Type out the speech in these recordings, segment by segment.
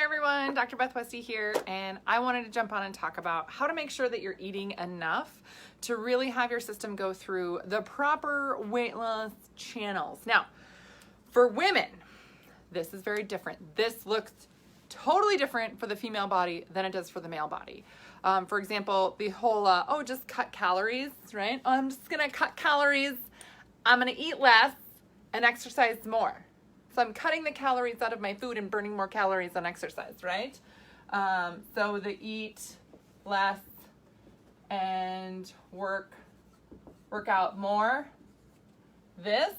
everyone, Dr. Beth Westy here, and I wanted to jump on and talk about how to make sure that you're eating enough to really have your system go through the proper weight loss channels. Now, for women, this is very different. This looks totally different for the female body than it does for the male body. For example, the whole, just cut calories, right? Oh, I'm just gonna cut calories, I'm gonna eat less and exercise more. So I'm cutting the calories out of my food and burning more calories on exercise, right? So the eat less and work out more. This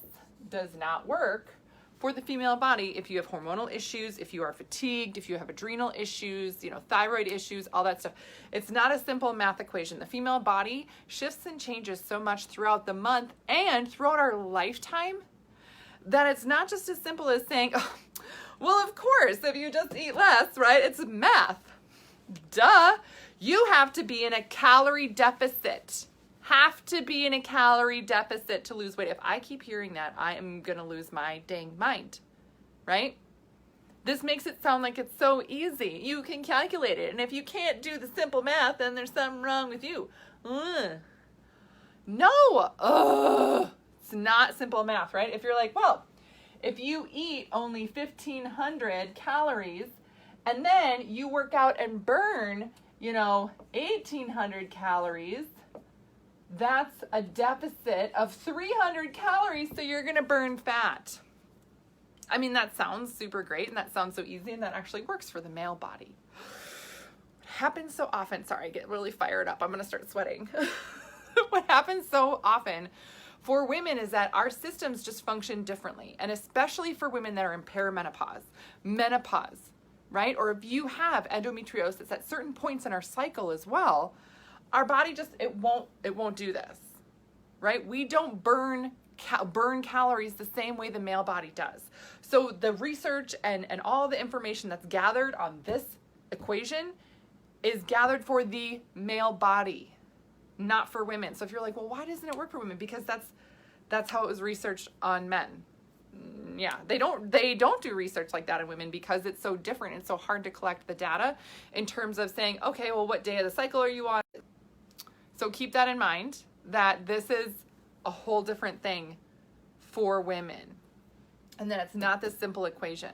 does not work for the female body if you have hormonal issues, if you are fatigued, if you have adrenal issues, thyroid issues, all that stuff. It's not a simple math equation. The female body shifts and changes so much throughout the month and throughout our lifetime that it's not just as simple as saying, oh, well, of course, if you just eat less, right? It's math. Duh. You have to be in a calorie deficit. Have to be in a calorie deficit to lose weight. If I keep hearing that, I am going to lose my dang mind, right? This makes it sound like it's so easy. You can calculate it. And if you can't do the simple math, then there's something wrong with you. No. It's not simple math, right? If you're like, well, if you eat only 1,500 calories and then you work out and burn, 1,800 calories, that's a deficit of 300 calories, so you're going to burn fat. I mean, that sounds super great and that sounds so easy, and that actually works for the male body. What happens so often, sorry, I get really fired up. I'm going to start sweating. What happens so often for women is that our systems just function differently, and especially for women that are in perimenopause, menopause, right? Or if you have endometriosis at certain points in our cycle as well, our body just, it won't do this, right? We don't burn calories the same way the male body does. So the research and all the information that's gathered on this equation is gathered for the male body, not for women. So if you're like, well, why doesn't it work for women? Because that's how it was researched on men. Yeah, they don't do research like that in women because it's so different and so hard to collect the data in terms of saying, okay, well, what day of the cycle are you on? So keep that in mind, that this is a whole different thing for women, and that it's not this simple equation.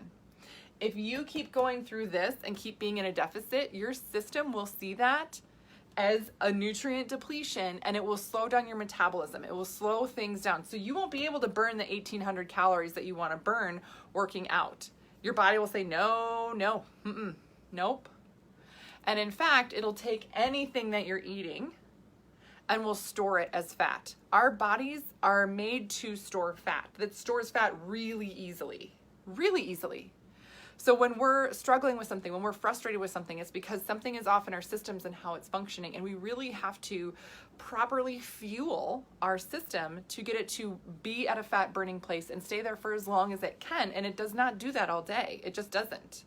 If you keep going through this and keep being in a deficit, your system will see that as a nutrient depletion, and it will slow down your metabolism. It will slow things down. So you won't be able to burn the 1,800 calories that you want to burn working out. Your body will say, no, nope. And in fact, it'll take anything that you're eating and will store it as fat. Our bodies are made to store fat. That stores fat really easily. So when we're struggling with something, when we're frustrated with something, it's because something is off in our systems and how it's functioning. And we really have to properly fuel our system to get it to be at a fat burning place and stay there for as long as it can. And it does not do that all day. It just doesn't.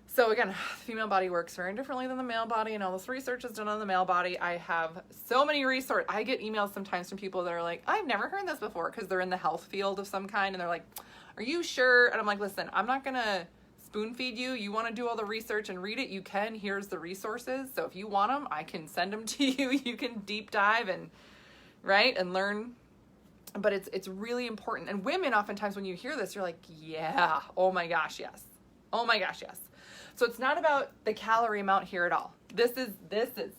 So again, the female body works very differently than the male body, and all this research is done on the male body. I have so many resources. I get emails sometimes from people that are like, I've never heard this before, because they're in the health field of some kind, and they're like, are you sure? And I'm like, listen, I'm not going to spoon feed you. You want to do all the research and read it, you can. Here's the resources. So if you want them, I can send them to you. You can deep dive and learn. But it's really important. And women, oftentimes when you hear this, you're like, yeah, oh my gosh, yes. So it's not about the calorie amount here at all. This is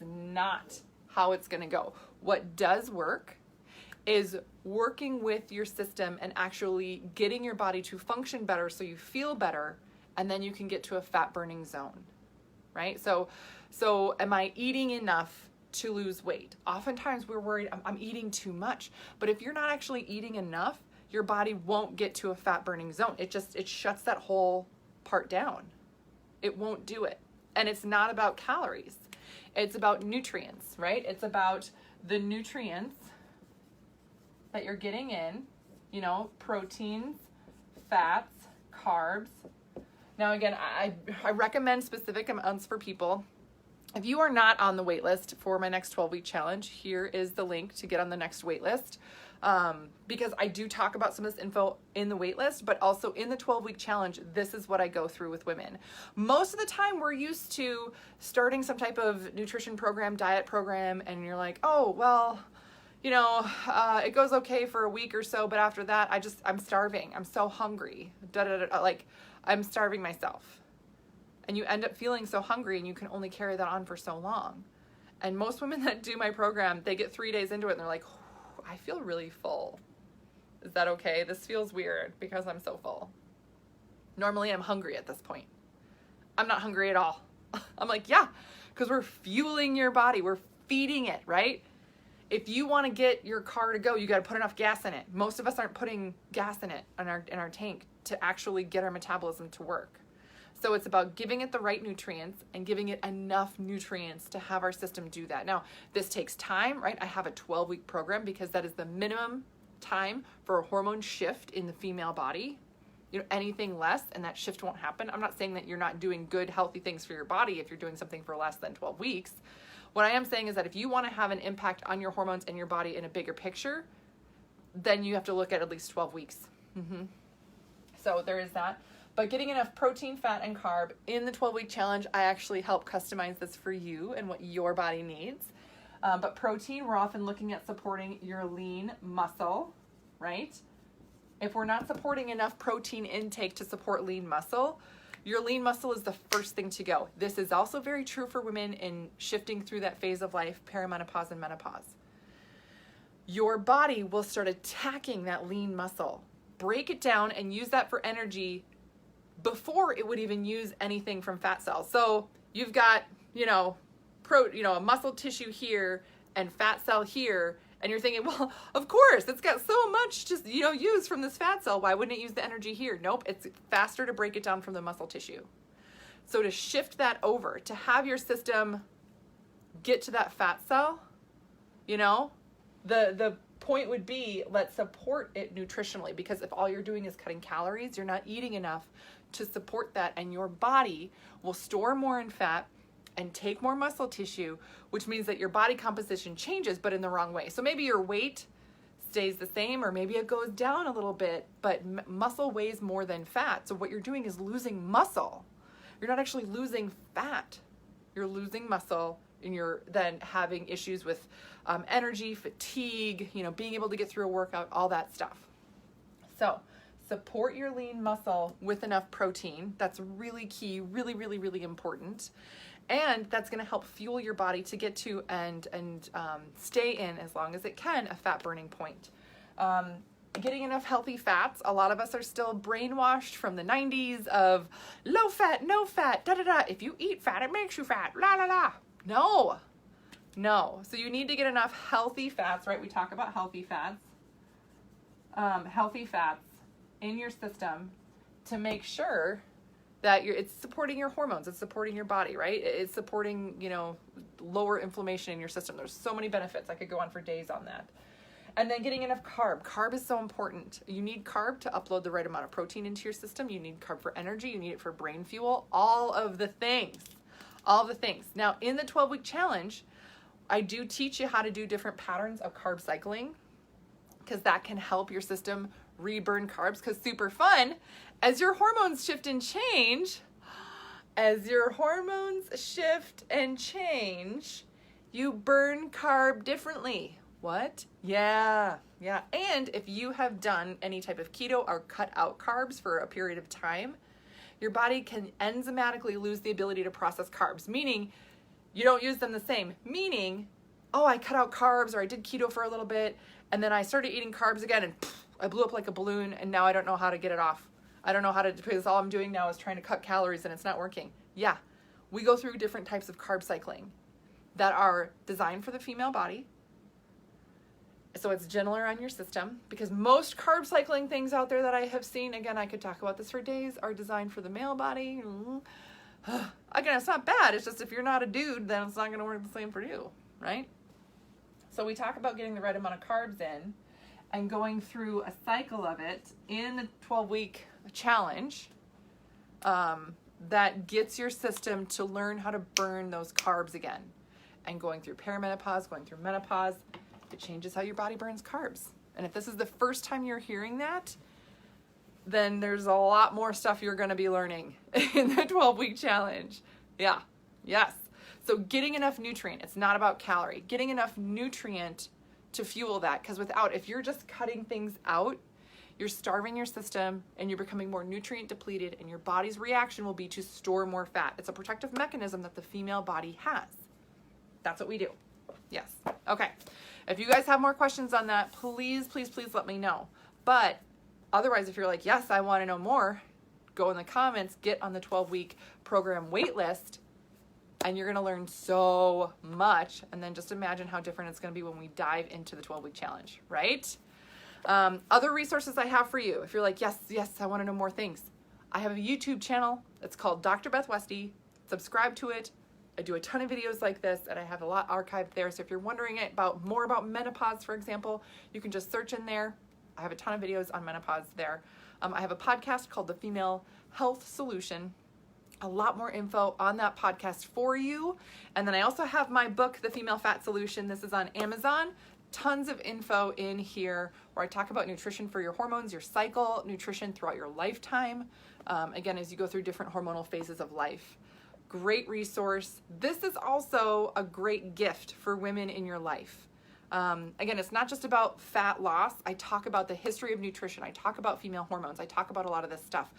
not how it's going to go. What does work is working with your system and actually getting your body to function better so you feel better, and then you can get to a fat burning zone, right? So am I eating enough to lose weight? Oftentimes we're worried I'm eating too much, but if you're not actually eating enough, your body won't get to a fat burning zone. It shuts that whole part down. It won't do it. And it's not about calories. It's about nutrients, right? It's about the nutrients that you're getting in, proteins, fats, carbs. Now, again, I recommend specific amounts for people. If you are not on the wait list for my next 12-week challenge, here is the link to get on the next wait list. Because I do talk about some of this info in the wait list, but also in the 12-week challenge, this is what I go through with women. Most of the time we're used to starting some type of nutrition program, diet program, and you're like, oh, well, you know, it goes okay for a week or so, but after that, I'm starving. I'm so hungry. Like, I'm starving myself. And you end up feeling so hungry, and you can only carry that on for so long. And most women that do my program, they get 3 days into it, and they're like, I feel really full. Is that okay? This feels weird because I'm so full. Normally, I'm hungry at this point. I'm not hungry at all. I'm like, yeah, because we're fueling your body. We're feeding it, right? If you want to get your car to go, you got to put enough gas in it. Most of us aren't putting gas in it in our tank to actually get our metabolism to work. So it's about giving it the right nutrients and giving it enough nutrients to have our system do that. Now, this takes time, right? I have a 12-week program because that is the minimum time for a hormone shift in the female body. You know, anything less and that shift won't happen. I'm not saying that you're not doing good, healthy things for your body if you're doing something for less than 12 weeks. What I am saying is that if you want to have an impact on your hormones and your body in a bigger picture, then you have to look at least 12 weeks. So there is that. But getting enough protein, fat, and carb in the 12-week challenge, I actually help customize this for you and what your body needs. But protein, we're often looking at supporting your lean muscle, right? If we're not supporting enough protein intake to support lean muscle, your lean muscle is the first thing to go. This is also very true for women in shifting through that phase of life, perimenopause and menopause. Your body will start attacking that lean muscle, break it down, and use that for energy before it would even use anything from fat cells. So you've got, a muscle tissue here and fat cell here, and you're thinking, well, of course, it's got so much to, use from this fat cell. Why wouldn't it use the energy here? Nope, it's faster to break it down from the muscle tissue. So to shift that over, to have your system get to that fat cell, the point would be, let's support it nutritionally, because if all you're doing is cutting calories, you're not eating enough to support that, and your body will store more in fat and take more muscle tissue, which means that your body composition changes, but in the wrong way. So maybe your weight stays the same, or maybe it goes down a little bit, but muscle weighs more than fat. So what you're doing is losing muscle. You're not actually losing fat. You're losing muscle, and you're then having issues with energy, fatigue, being able to get through a workout, all that stuff. So support your lean muscle with enough protein. That's really key, really, really, really important. And that's going to help fuel your body to get to and stay in, as long as it can, a fat burning point. Getting enough healthy fats. A lot of us are still brainwashed from the 90s of low fat, no fat, da-da-da. If you eat fat, it makes you fat, la-la-la. No. So you need to get enough healthy fats, right? We talk about healthy fats. Healthy fats in your system to make sure that it's supporting your hormones, it's supporting your body, right? It's supporting, lower inflammation in your system. There's so many benefits. I could go on for days on that. And then getting enough carb. Carb is so important. You need carb to upload the right amount of protein into your system. You need carb for energy. You need it for brain fuel. All of the things. Now, in the 12-week challenge, I do teach you how to do different patterns of carb cycling, because that can help your system reburn carbs, because super fun. As your hormones shift and change, you burn carb differently. What? Yeah. And if you have done any type of keto or cut out carbs for a period of time, your body can enzymatically lose the ability to process carbs, meaning you don't use them the same. Meaning, I cut out carbs, or I did keto for a little bit, and then I started eating carbs again, and I blew up like a balloon, and now I don't know how to get it off. I don't know how to, because all I'm doing now is trying to cut calories, and it's not working. Yeah, we go through different types of carb cycling that are designed for the female body, so it's gentler on your system, because most carb cycling things out there that I have seen, again, I could talk about this for days, are designed for the male body. Again, it's not bad. It's just if you're not a dude, then it's not going to work the same for you, right? So we talk about getting the right amount of carbs in and going through a cycle of it in the 12-week challenge. that gets your system to learn how to burn those carbs again. And going through perimenopause, going through menopause, it changes how your body burns carbs. And if this is the first time you're hearing that, then there's a lot more stuff you're going to be learning in the 12-week challenge. Yeah, yes. So getting enough nutrient, it's not about calorie, getting enough nutrient to fuel that. Because if you're just cutting things out, you're starving your system and you're becoming more nutrient depleted, and your body's reaction will be to store more fat. It's a protective mechanism that the female body has. That's what we do. Yes. Okay. If you guys have more questions on that, please, please, please let me know. But otherwise, if you're like, yes, I want to know more, go in the comments, get on the 12-week program waitlist, and you're going to learn so much. And then just imagine how different it's going to be when we dive into the 12-week challenge, right? Other resources I have for you. If you're like, yes, I want to know more things. I have a YouTube channel. It's called Dr. Beth Westy. Subscribe to it. I do a ton of videos like this, and I have a lot archived there. So if you're wondering more about menopause, for example, you can just search in there. I have a ton of videos on menopause there. I have a podcast called The Female Health Solution. A lot more info on that podcast for you. And then I also have my book, The Female Fat Solution. This is on Amazon. Tons of info in here where I talk about nutrition for your hormones, your cycle, nutrition throughout your lifetime. Again, as you go through different hormonal phases of life. Great resource. This is also a great gift for women in your life. Again, it's not just about fat loss. I talk about the history of nutrition. I talk about female hormones. I talk about a lot of this stuff.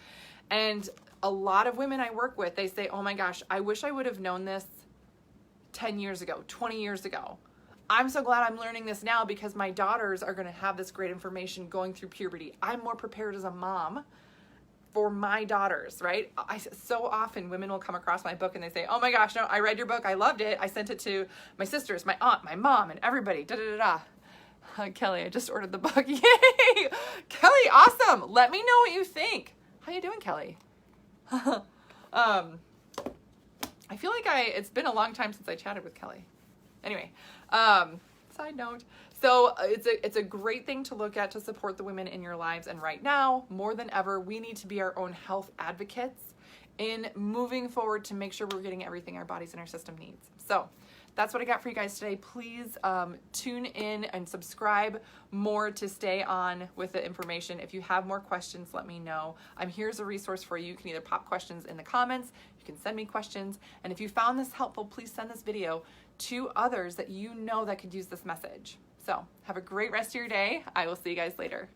And a lot of women I work with, they say, oh my gosh, I wish I would have known this 10 years ago, 20 years ago. I'm so glad I'm learning this now because my daughters are going to have this great information going through puberty. I'm more prepared as a mom for my daughters, right? So often women will come across my book and they say, oh my gosh, no, I read your book. I loved it. I sent it to my sisters, my aunt, my mom, and everybody. Kelly, I just ordered the book. Yay! Kelly, awesome. Let me know what you think. How you doing, Kelly? I feel like it's been a long time since I chatted with Kelly. Anyway, side note. So it's a great thing to look at to support the women in your lives. And right now, more than ever, we need to be our own health advocates in moving forward to make sure we're getting everything our bodies and our system needs. So that's what I got for you guys today. Please tune in and subscribe more to stay on with the information. If you have more questions, let me know. I'm here as a resource for you. You can either pop questions in the comments, you can send me questions, and if you found this helpful, please send this video to others that you know that could use this message. So have a great rest of your day. I will see you guys later.